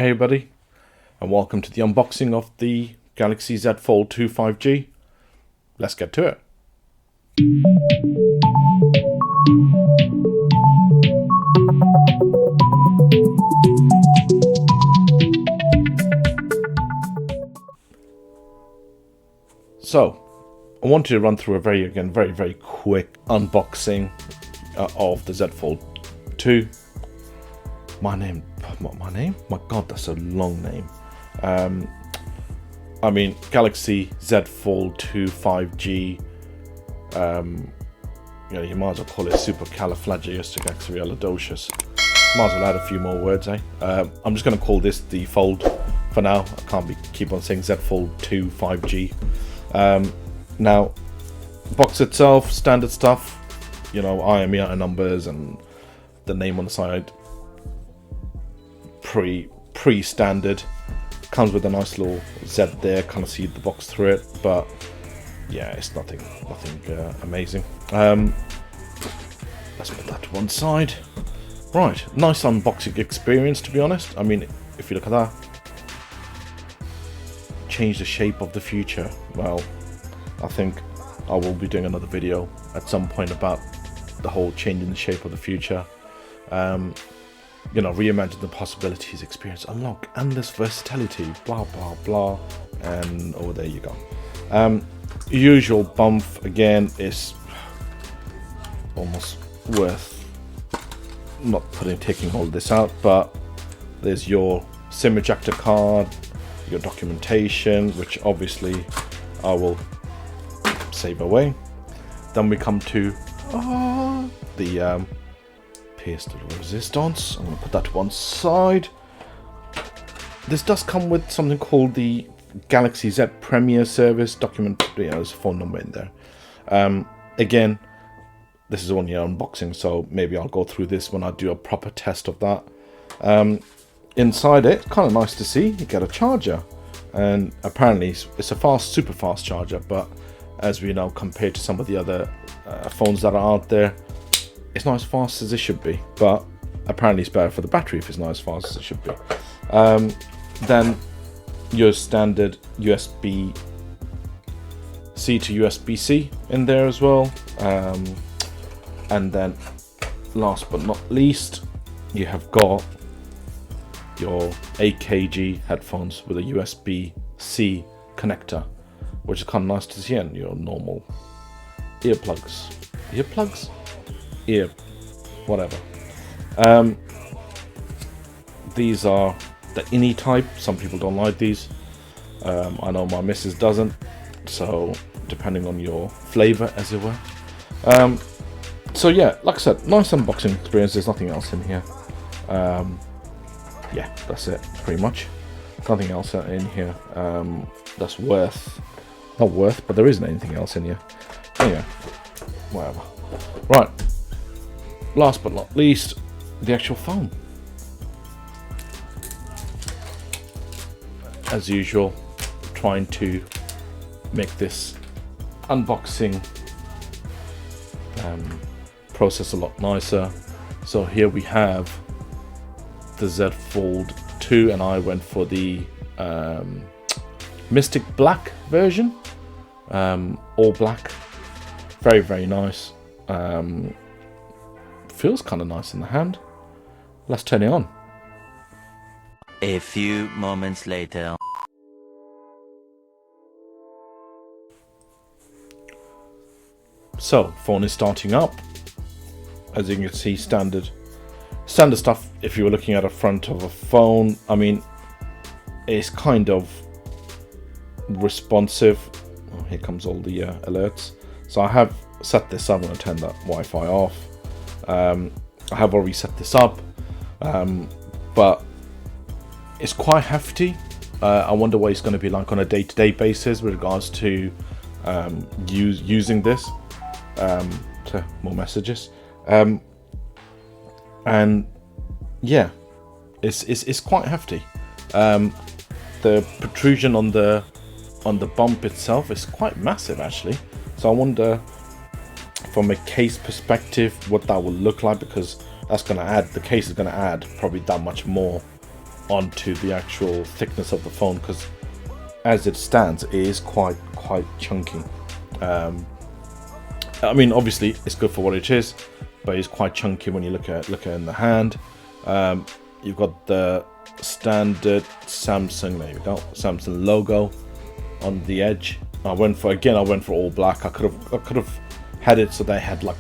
Hey everybody, and welcome to the unboxing of the Galaxy Z Fold 2 5G. Let's get to it. So, I wanted to run through a very quick unboxing of the Z Fold 2. My name? My God, that's a long name. I mean, Galaxy Z Fold 2 5G. You might as well call it supercalifragilisticexpialidocious. Might as well add a few more words, eh? I'm just going to call this the Fold for now. I can't keep on saying Z Fold 2 5G. Now, box itself, standard stuff. You know, IMEI numbers and the name on the side. Pre-standard. Comes with a nice little Z there, kind of see the box through it, but yeah, it's nothing amazing. Let's put that to one side. Right, nice unboxing experience, to be honest. I mean, if you look at that, change the shape of the future. Well, I think I will be doing another video at some point about the whole changing the shape of the future. Reimagine the possibilities, experience, unlock endless versatility, blah blah blah, and oh, there you go. Usual bump again is almost worth not taking all of this out, but there's your SIM ejector card, your documentation, which obviously I will save away. Then we come to the pierced resistance. I'm going to put that to one side. This does come with something called the Galaxy Z Premier Service document. There's a phone number in there. Again, this is only an unboxing, so maybe I'll go through this when I do a proper test of that. Inside it, kind of nice to see, you get a charger, and apparently it's a super fast charger, but as we know, compared to some of the other phones that are out there, it's not as fast as it should be, but apparently it's better for the battery if it's not as fast as it should be. Then your standard USB-C to USB-C in there as well. And then last but not least, you have got your AKG headphones with a USB-C connector, which is kind of nice to see, and your normal earplugs. Whatever. These are the INI type. Some people don't like these. I know my missus doesn't, so depending on your flavor, as it were. So yeah, like I said, nice unboxing experience. There's nothing else in here. Yeah, that's it pretty much. Nothing else in here that's not worth, but there isn't anything else in here. Anyway, whatever. Right, last but not least, the actual phone. As usual, trying to make this unboxing process a lot nicer. So here we have the Z Fold 2, and I went for the Mystic Black version, all black. Very nice. Feels kind of nice in the hand. Let's turn it on. A few moments later. So, phone is starting up. As you can see, standard stuff. If you were looking at a front of a phone, I mean, it's kind of responsive. Oh, here comes all the alerts. So I have set this up. I'm going to turn that Wi-Fi off. I have already set this up, but it's quite hefty. I wonder what it's going to be like on a day-to-day basis with regards to using this. To more messages, and yeah, it's quite hefty. The protrusion on the bump itself is quite massive, actually. So I wonder, from a case perspective, what that will look like, because that's going to add, the case is going to add probably that much more onto the actual thickness of the phone, because as it stands, it is quite chunky. I mean, obviously it's good for what it is, but it's quite chunky when you look at it in the hand. You've got the standard Samsung, there you go, Samsung logo on the edge. I went for all black. I could have had it so they had, like,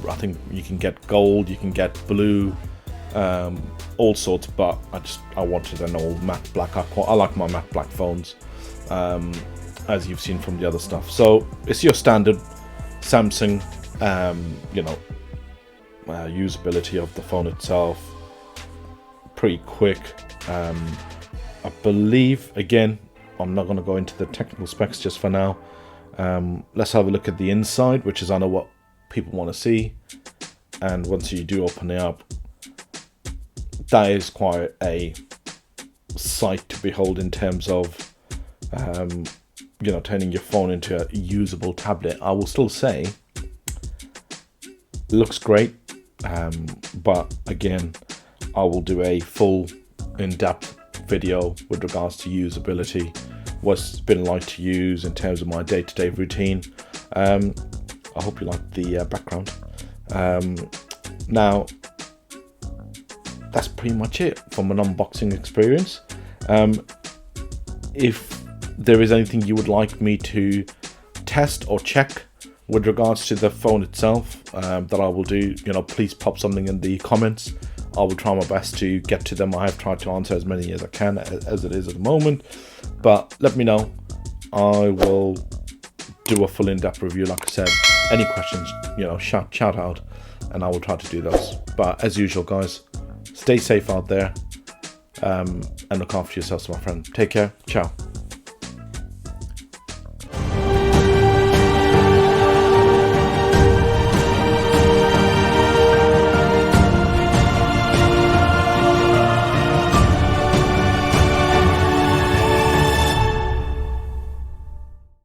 I think you can get gold, you can get blue, all sorts, but I wanted an old matte black. I like my matte black phones, as you've seen from the other stuff. So it's your standard Samsung, usability of the phone itself, pretty quick. I believe, again, I'm not going to go into the technical specs just for now. Let's have a look at the inside, which is, I know what people want to see. And once you do open it up, that is quite a sight to behold in terms of, turning your phone into a usable tablet. I will still say, looks great, but again, I will do a full in-depth video with regards to usability, what's it's been like to use in terms of my day-to-day routine. I hope you like the background. Now, that's pretty much it from an unboxing experience. If there is anything you would like me to test or check with regards to the phone itself, that I will do, please pop something in the comments. I will try my best to get to them. I have tried to answer as many as I can as it is at the moment, but let me know. I will do a full in-depth review. Like I said, any questions, shout out, and I will try to do those. But as usual, guys, stay safe out there, and look after yourselves, my friend. Take care. Ciao.